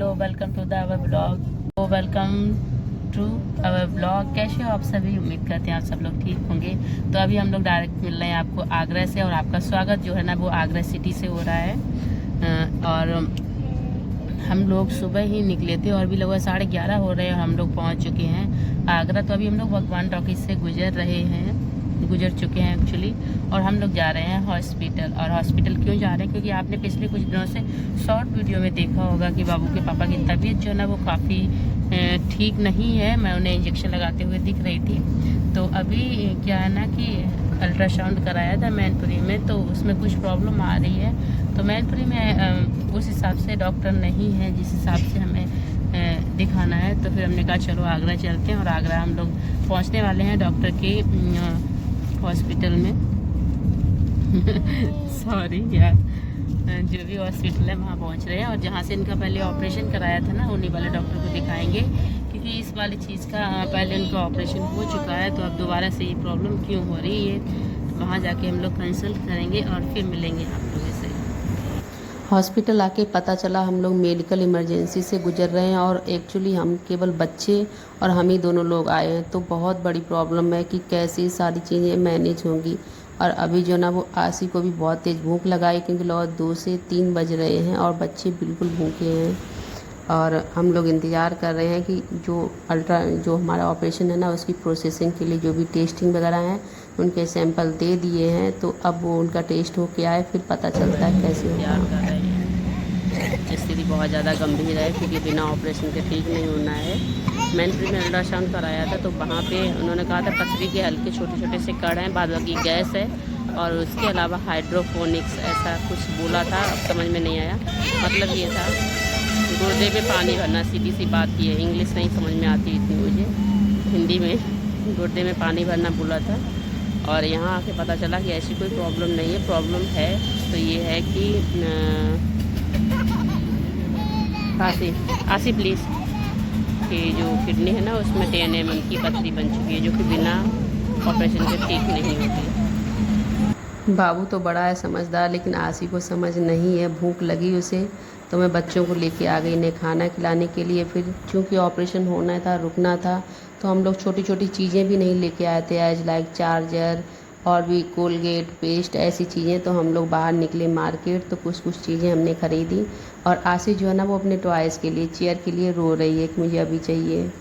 Hello, welcome to the our blog. Welcome to our blog. कैसे हो आप सभी? उम्मीद करते हैं आप सब लोग ठीक होंगे। तो अभी हम लोग डायरेक्ट मिल रहे हैं आपको आगरा से, और आपका स्वागत जो है ना वो आगरा सिटी से हो रहा है। और हम लोग सुबह ही निकले थे और अभी लगभग 11:30 हो रहे हैं और हम लोग पहुंच चुके हैं आगरा। तो अभी हम लोग भगवान टॉकीज से गुजर चुके हैं एक्चुअली, और हम लोग जा रहे हैं हॉस्पिटल। और हॉस्पिटल क्यों जा रहे हैं? क्योंकि आपने पिछले कुछ दिनों से शॉर्ट वीडियो में देखा होगा कि बाबू के पापा की तबीयत जो है ना वो काफ़ी ठीक नहीं है। मैं उन्हें इंजेक्शन लगाते हुए दिख रही थी। तो अभी क्या है ना कि अल्ट्रासाउंड कराया था मैनपुरी में, तो उसमें कुछ प्रॉब्लम आ रही है। तो मैनपुरी में उस हिसाब से डॉक्टर नहीं है जिस हिसाब से हमें दिखाना है। तो फिर हमने कहा चलो आगरा चलते हैं, और आगरा हम लोग पहुंचने वाले हैं डॉक्टर के हॉस्पिटल में। सॉरी यार, जो भी हॉस्पिटल है वहाँ पहुँच रहे हैं, और जहाँ से इनका पहले ऑपरेशन कराया था ना उन्हीं वाले डॉक्टर को दिखाएंगे, क्योंकि इस वाली चीज़ का पहले उनका ऑपरेशन हो चुका है। तो अब दोबारा से ये प्रॉब्लम क्यों हो रही है, तो वहाँ जाके हम लोग कंसल्ट करेंगे और फिर मिलेंगे आप लोगों से। हॉस्पिटल आके पता चला हम लोग मेडिकल इमरजेंसी से गुजर रहे हैं, और एक्चुअली हम केवल बच्चे और हम ही दोनों लोग आए हैं। तो बहुत बड़ी प्रॉब्लम है कि कैसे सारी चीज़ें मैनेज होंगी। और अभी जो ना वो आसी को भी बहुत तेज़ भूख लगाई, क्योंकि लगभग 2 से 3 बज रहे हैं और बच्चे बिल्कुल भूखे हैं। और हम लोग इंतज़ार कर रहे हैं कि जो हमारा ऑपरेशन है ना उसकी प्रोसेसिंग के लिए जो भी टेस्टिंग वगैरह हैं उनके सैंपल दे दिए हैं। तो अब वो उनका टेस्ट हो के आए फिर पता चलता है कैसे होगा। स्थिति बहुत ज़्यादा गंभीर है, क्योंकि बिना ऑपरेशन के ठीक नहीं होना है। मैंने में अल्ट्रासाउंड कराया था, तो वहाँ पे उन्होंने कहा था पथरी के हल्के छोटे छोटे से कण हैं, बाद बाकी गैस है, और उसके अलावा हाइड्रोफोनिक्स ऐसा कुछ बोला था। अब समझ में नहीं आया, मतलब ये था गुर्दे में पानी भरना, सीधी सी बात ये है। इंग्लिश नहीं समझ में आती इतनी मुझे, हिंदी में गुर्दे में पानी भरना बोला था। और यहाँ आके पता चला कि ऐसी कोई प्रॉब्लम नहीं है। प्रॉब्लम है तो ये है कि आसी प्लीज़ कि जो किडनी है ना उसमें 10 mm की पथरी बन चुकी है, जो कि बिना ऑपरेशन के ठीक नहीं होती। बाबू तो बड़ा है समझदार, लेकिन आसी को समझ नहीं है। भूख लगी उसे, तो मैं बच्चों को लेके आ गई इन्हें खाना खिलाने के लिए। फिर चूँकि ऑपरेशन होना था, रुकना था, तो हम लोग छोटी छोटी चीज़ें भी नहीं लेके आए थे, एज लाइक चार्जर और भी कोलगेट, पेस्ट, ऐसी चीज़ें। तो हम लोग बाहर निकले मार्केट, तो कुछ कुछ चीज़ें हमने ख़रीदी। और आशी जो है ना वो अपने टॉयज़ के लिए, चेयर के लिए रो रही है कि मुझे अभी चाहिए।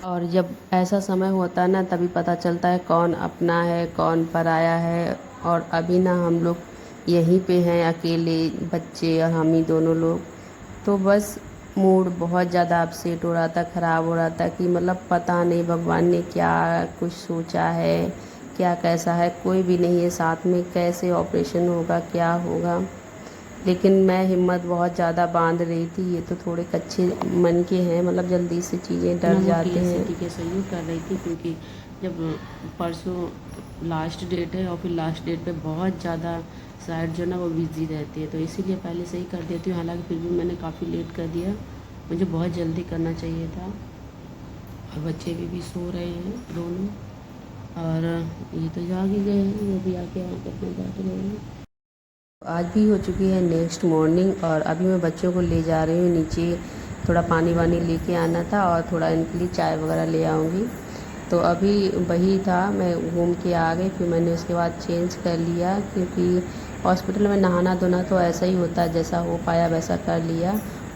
और जब ऐसा समय होता है ना तभी पता चलता है कौन अपना है कौन पराया है। और अभी ना हम लोग यहीं पे हैं अकेले, बच्चे और हम ही दोनों लोग। तो बस मूड बहुत ज़्यादा अपसेट हो रहा था, ख़राब हो रहा था कि मतलब पता नहीं भगवान ने क्या कुछ सोचा है, क्या कैसा है, कोई भी नहीं है साथ में, कैसे ऑपरेशन होगा, क्या होगा। लेकिन मैं हिम्मत बहुत ज़्यादा बांध रही थी। ये तो थोड़े कच्चे मन के हैं, मतलब जल्दी से चीज़ें डर जाते हैं। के सहयोग कर रही थी, क्योंकि जब परसों लास्ट डेट है और फिर लास्ट डेट पे बहुत ज़्यादा साइड जो ना वो बिजी रहती है, तो इसीलिए पहले से ही कर देती हूँ। हालांकि फिर भी मैंने काफ़ी लेट कर दिया, मुझे बहुत जल्दी करना चाहिए था। और बच्चे भी सो रहे हैं दोनों, और ये तो जाग ही गए हैं, वो भी आके वहाँ पर अपना बैठ गए हैं। आज भी हो चुकी है नेक्स्ट मॉर्निंग, और अभी मैं बच्चों को ले जा रही हूँ नीचे। थोड़ा पानी वानी लेके आना था और थोड़ा इनके लिए चाय वगैरह ले आऊँगी। तो अभी वही था, मैं घूम के आ गई। फिर मैंने उसके बाद चेंज कर लिया, क्योंकि हॉस्पिटल में नहाना धोना तो ऐसा ही होता है, जैसा हो पाया वैसा कर लिया।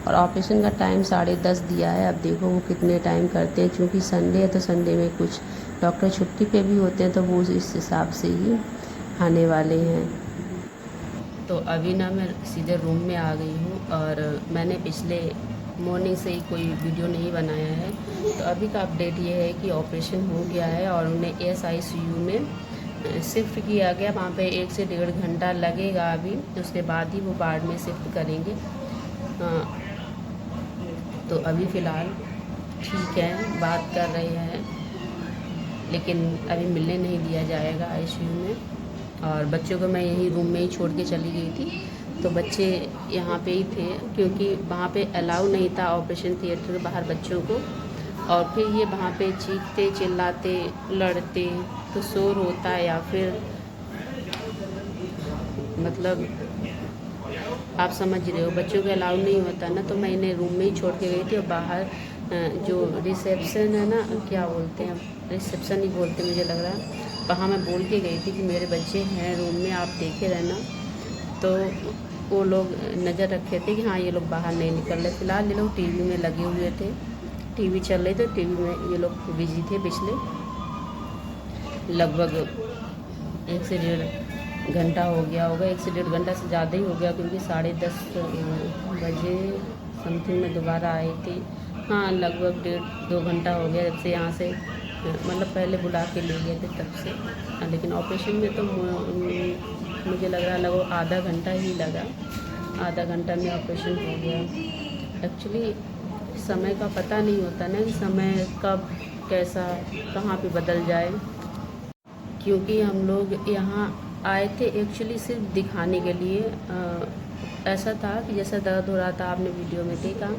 और ऑपरेशन का टाइम 10:30 दिया है। अब देखो वो कितने टाइम करते हैं, क्योंकि संडे है तो संडे में कुछ डॉक्टर छुट्टी पे भी होते हैं, तो वो इस हिसाब से ही आने वाले हैं। तो अभी ना मैं सीधे रूम में आ गई हूँ, और मैंने पिछले मॉर्निंग से ही कोई वीडियो नहीं बनाया है। तो अभी का अपडेट ये है कि ऑपरेशन हो गया है और उन्हें SICU में शिफ्ट किया गया। वहाँ पे 1 से 1.5 घंटा लगेगा अभी, उसके बाद ही वो वार्ड में शिफ्ट करेंगे। तो अभी फ़िलहाल ठीक है, बात कर रहे हैं, लेकिन अभी मिलने नहीं दिया जाएगा ICU में। और बच्चों को मैं यहीं रूम में ही छोड़ के चली गई थी, तो बच्चे यहाँ पे ही थे, क्योंकि वहाँ पे अलाउ नहीं था ऑपरेशन थिएटर के बाहर बच्चों को। और फिर ये वहाँ पे चीखते चिल्लाते लड़ते, तो शोर होता है, या फिर मतलब आप समझ रहे हो, बच्चों के अलाउ नहीं होता ना, तो मैं इन्हें रूम में ही छोड़ के गई थी। और बाहर जो रिसेप्शन है ना, क्या बोलते हैं, रिसेप्शन ही बोलते मुझे लग रहा है, वहाँ मैं बोल के गई थी कि मेरे बच्चे हैं रूम में, आप देखे रहना। तो वो लोग नज़र रखे थे कि हाँ ये लोग बाहर नहीं निकल रहे। फ़िलहाल ये लोग टीवी में लगे हुए थे, टीवी चल रही, तो टीवी में ये लोग बिजी थे पिछले लगभग 1 से 1.5 घंटा हो गया होगा। 1 से 1.5 घंटा से ज़्यादा ही हो गया, क्योंकि 10:30 बजे समथिंग में दोबारा आई थी। हाँ, लगभग 1.5-2 घंटा हो गया जब से यहाँ से मतलब पहले बुला के ले गए थे तब से। लेकिन ऑपरेशन में तो मुझे लग रहा लगभग आधा घंटा ही लगा, आधा घंटा में ऑपरेशन हो गया। एक्चुअली समय का पता नहीं होता ना कि समय कब कैसा कहाँ पे बदल जाए, क्योंकि हम लोग यहाँ आए थे एक्चुअली सिर्फ दिखाने के लिए। ऐसा था कि जैसा दर्द हो रहा था, आपने वीडियो में देखा,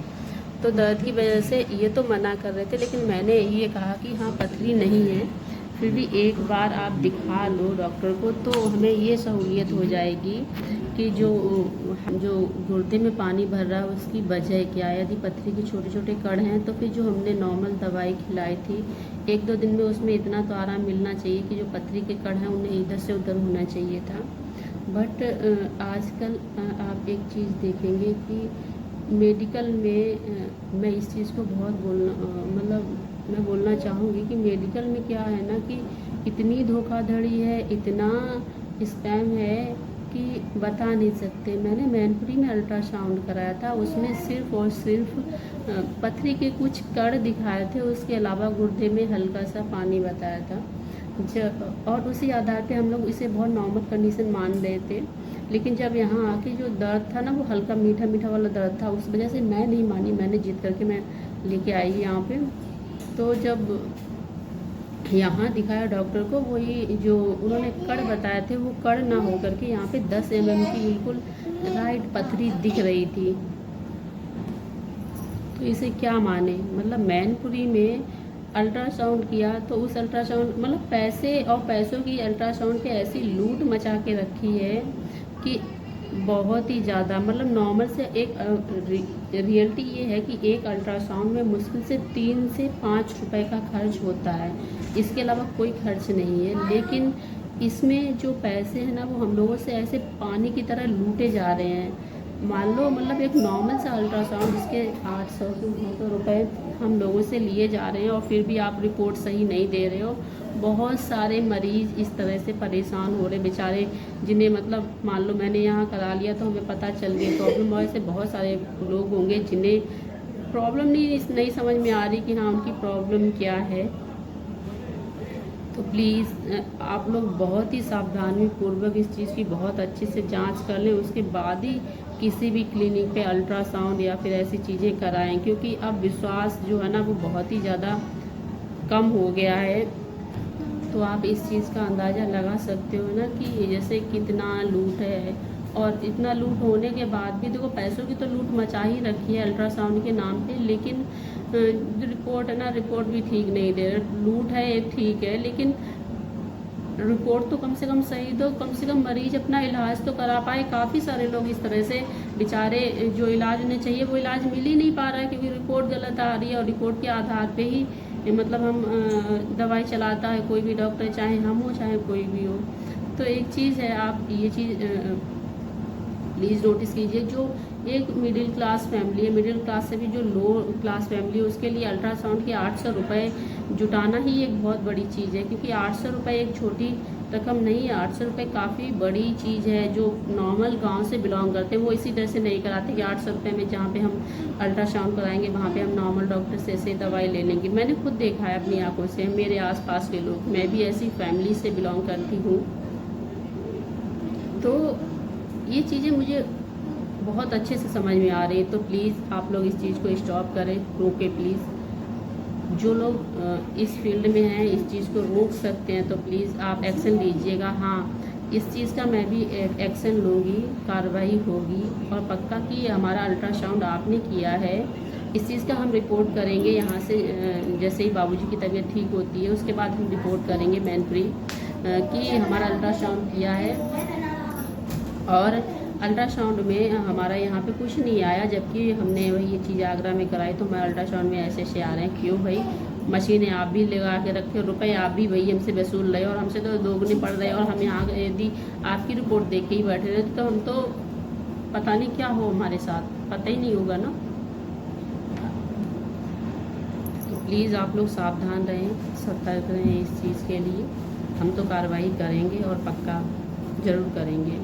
तो दर्द की वजह से ये तो मना कर रहे थे, लेकिन मैंने ये कहा कि हाँ पथरी नहीं है, फिर भी एक बार आप दिखा लो डॉक्टर को, तो हमें ये सहूलियत हो जाएगी कि जो गुर्दे में पानी भर रहा है उसकी वजह क्या है। यदि पथरी के छोटे छोटे कण हैं तो फिर जो हमने नॉर्मल दवाई खिलाई थी 1-2 दिन में, उसमें इतना तो आराम मिलना चाहिए कि जो पथरी के कण हैं उन्हें इधर से उधर होना चाहिए था। बट आजकल आप एक चीज़ देखेंगे कि मेडिकल में मैं इस चीज़ को बहुत मैं बोलना चाहूँगी कि मेडिकल में क्या है ना कि इतनी धोखाधड़ी है, इतना स्पैम है कि बता नहीं सकते। मैंने मैनपुरी में अल्ट्रासाउंड कराया था, उसमें सिर्फ़ और सिर्फ पथरी के कुछ कण दिखाए थे, उसके अलावा गुर्दे में हल्का सा पानी बताया था। और उसी आधार पे हम लोग इसे बहुत नॉर्मल कंडीशन मान रहे थे। लेकिन जब यहाँ आके जो दर्द था ना, वो हल्का मीठा मीठा वाला दर्द था, उस वजह से मैं नहीं मानी, मैंने जिद करके मैं लेके आई यहाँ पे। तो जब यहाँ दिखाया डॉक्टर को, वही जो उन्होंने कण बताए थे वो कण ना हो करके यहाँ पे 10 mm की बिल्कुल राइट पथरी दिख रही थी। तो इसे क्या माने, मतलब मैनपुरी में अल्ट्रासाउंड किया तो उस अल्ट्रासाउंड मतलब पैसों की अल्ट्रासाउंड पे ऐसी लूट मचा के रखी है कि बहुत ही ज़्यादा, मतलब नॉर्मल से एक रियलिटी ये है कि एक अल्ट्रासाउंड में मुश्किल से 3 से 5 रुपए का खर्च होता है, इसके अलावा कोई खर्च नहीं है। लेकिन इसमें जो पैसे हैं ना, वो हम लोगों से ऐसे पानी की तरह लूटे जा रहे हैं। मान लो मतलब एक नॉर्मल सा अल्ट्रासाउंड जिसके 800 से 900 रुपये हम लोगों से लिए जा रहे हैं, और फिर भी आप रिपोर्ट सही नहीं दे रहे हो। बहुत सारे मरीज़ इस तरह से परेशान हो रहे बेचारे, जिन्हें मतलब मान लो मैंने यहाँ करा लिया तो हमें पता चल गया प्रॉब्लम, और ऐसे बहुत सारे लोग होंगे जिन्हें प्रॉब्लम नहीं समझ में आ रही कि हाँ उनकी प्रॉब्लम क्या है। तो प्लीज़ आप लोग बहुत ही सावधानी पूर्वक इस चीज़ की बहुत अच्छे से जांच कर लें, उसके बाद ही किसी भी क्लिनिक पे अल्ट्रासाउंड या फिर ऐसी चीज़ें कराएं, क्योंकि अब विश्वास जो है ना वो बहुत ही ज़्यादा कम हो गया है। तो आप इस चीज़ का अंदाज़ा लगा सकते हो ना कि जैसे कितना लूट है, और इतना लूट होने के बाद भी देखो पैसों की तो लूट मचा ही रखी है अल्ट्रासाउंड के नाम पे। लेकिन जो रिपोर्ट है ना, रिपोर्ट भी ठीक नहीं दे रहे। लूट है ठीक है, लेकिन रिपोर्ट तो कम से कम सही दो, कम से कम मरीज अपना इलाज तो करा पाए। काफ़ी सारे लोग इस तरह से बेचारे जो इलाज उन्हें चाहिए वो इलाज मिल ही नहीं पा रहा है, क्योंकि रिपोर्ट गलत आ रही है, और रिपोर्ट के आधार पे ही मतलब हम दवाई चलाता है कोई भी डॉक्टर, चाहे हम हो चाहे कोई भी हो। तो एक चीज़ है, आप ये चीज़ प्लीज़ नोटिस कीजिए, जो एक मिडिल क्लास फैमिली है, मिडिल क्लास से भी जो लो क्लास फैमिली है, उसके लिए अल्ट्रासाउंड के 800 रुपये जुटाना ही एक बहुत बड़ी चीज़ है। क्योंकि 800 रुपये एक छोटी रकम नहीं है, 800 रुपये काफ़ी बड़ी चीज़ है। जो नॉर्मल गांव से बिलोंग करते हैं वो इसी तरह से नहीं कराते कि 800 रुपये में जहाँ पे हम अल्ट्रासाउंड कराएंगे वहाँ पे हम नॉर्मल डॉक्टर से ऐसे दवाई ले लेंगे। मैंने खुद देखा है अपनी आंखों से, मेरे आसपास के लोग, मैं भी ऐसी फैमिली से बिलोंग करती हूँ। तो ये चीज़ें मुझे बहुत अच्छे से समझ में आ रही है। तो प्लीज़ आप लोग इस चीज़ को स्टॉप करें, रोकें प्लीज़। जो लोग इस फील्ड में हैं, इस चीज़ को रोक सकते हैं, तो प्लीज़ आप एक्शन लीजिएगा। हाँ, इस चीज़ का मैं भी एक्शन लूँगी, कार्रवाई होगी, और पक्का कि हमारा अल्ट्रासाउंड आपने किया है, इस चीज़ का हम रिपोर्ट करेंगे यहाँ से। जैसे ही बाबूजी की तबीयत ठीक होती है उसके बाद हम रिपोर्ट करेंगे मैनपुरी कि हमारा अल्ट्रासाउंड किया है, और अल्ट्रासाउंड में हमारा यहाँ पे कुछ नहीं आया, जबकि हमने वही ये चीज़ आगरा में कराई। तो हमारे अल्ट्रासाउंड में ऐसे ऐसे आ रहे हैं। क्यों भाई? मशीनें आप भी लगा के रखे, रुपए आप भी वही हमसे वसूल रहे और हमसे तो दोगुने पड़ रहे, और हम यहाँ यदि आपकी रिपोर्ट देख के ही बैठे रहते तो हम तो पता नहीं क्या हो हमारे साथ, पता ही नहीं होगा ना। तो प्लीज़ आप लोग सावधान रहें, सतर्क रहें इस चीज़ के लिए। हम तो कार्रवाई करेंगे और पक्का ज़रूर करेंगे।